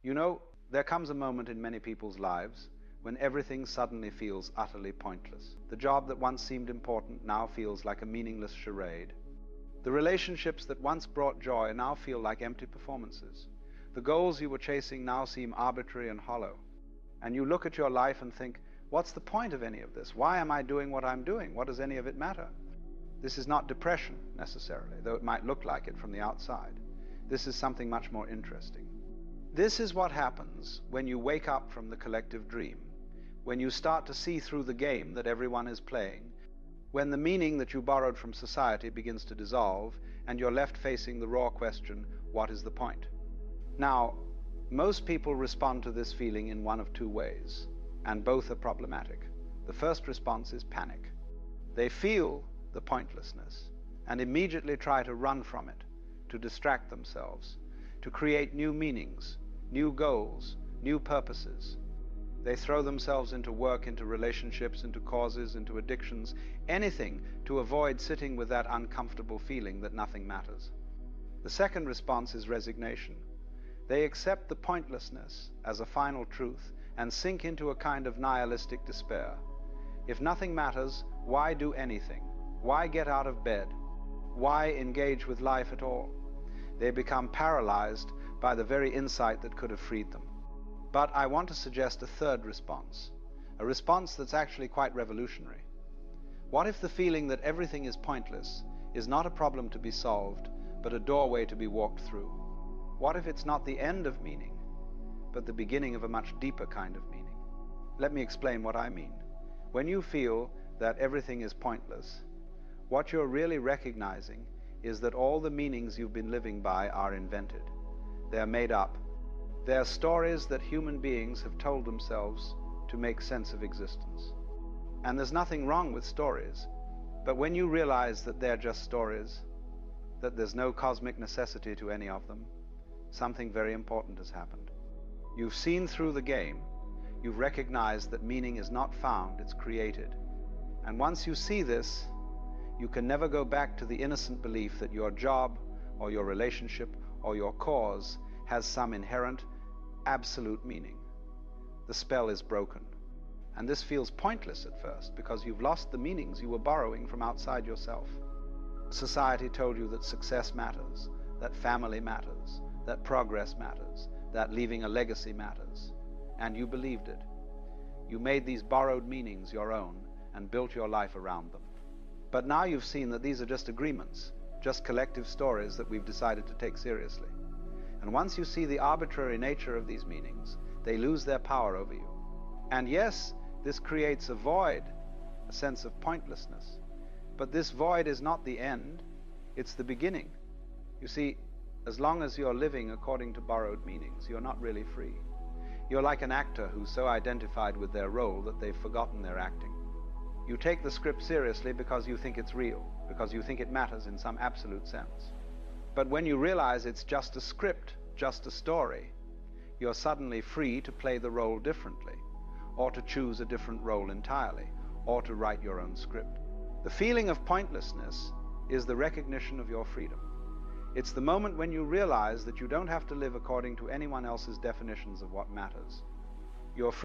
You know, there comes a moment in many people's lives when everything suddenly feels utterly pointless. The job that once seemed important now feels like a meaningless charade. The relationships that once brought joy now feel like empty performances. The goals you were chasing now seem arbitrary and hollow. And you look at your life and think, what's the point of any of this? Why am I doing what I'm doing? What does any of it matter? This is not depression, necessarily, though it might look like it from the outside. This is something much more interesting. This is what happens when you wake up from the collective dream, when you start to see through the game that everyone is playing, when the meaning that you borrowed from society begins to dissolve, and you're left facing the raw question, what is the point? Now, most people respond to this feeling in one of two ways, and both are problematic. The first response is panic. They feel the pointlessness and immediately try to run from it, to distract themselves, to create new meanings, new goals, new purposes. They throw themselves into work, into relationships, into causes, into addictions, anything to avoid sitting with that uncomfortable feeling that nothing matters. The second response is resignation. They accept the pointlessness as a final truth and sink into a kind of nihilistic despair. If nothing matters, why do anything? Why get out of bed? Why engage with life at all? They become paralyzed by the very insight that could have freed them. But I want to suggest a third response, a response that's actually quite revolutionary. What if the feeling that everything is pointless is not a problem to be solved, but a doorway to be walked through? What if it's not the end of meaning, but the beginning of a much deeper kind of meaning? Let me explain what I mean. When you feel that everything is pointless, what you're really recognizing is that all the meanings you've been living by are invented. They're made up. They're stories that human beings have told themselves to make sense of existence. And there's nothing wrong with stories, but when you realize that they're just stories, that there's no cosmic necessity to any of them, something very important has happened. You've seen through the game. You've recognized that meaning is not found, it's created. And once you see this, you can never go back to the innocent belief that your job or your relationship or your cause has some inherent, absolute meaning. The spell is broken. And this feels pointless at first because you've lost the meanings you were borrowing from outside yourself. Society told you that success matters, that family matters, that progress matters, that leaving a legacy matters. And you believed it. You made these borrowed meanings your own and built your life around them. But now you've seen that these are just agreements, just collective stories that we've decided to take seriously. And once you see the arbitrary nature of these meanings, they lose their power over you. And yes, this creates a void, a sense of pointlessness. But this void is not the end, it's the beginning. You see, as long as you're living according to borrowed meanings, you're not really free. You're like an actor who's so identified with their role that they've forgotten their acting. You take the script seriously because you think it's real, because you think it matters in some absolute sense. But when you realize it's just a script, just a story, you're suddenly free to play the role differently, or to choose a different role entirely, or to write your own script. The feeling of pointlessness is the recognition of your freedom. It's the moment when you realize that you don't have to live according to anyone else's definitions of what matters. You're free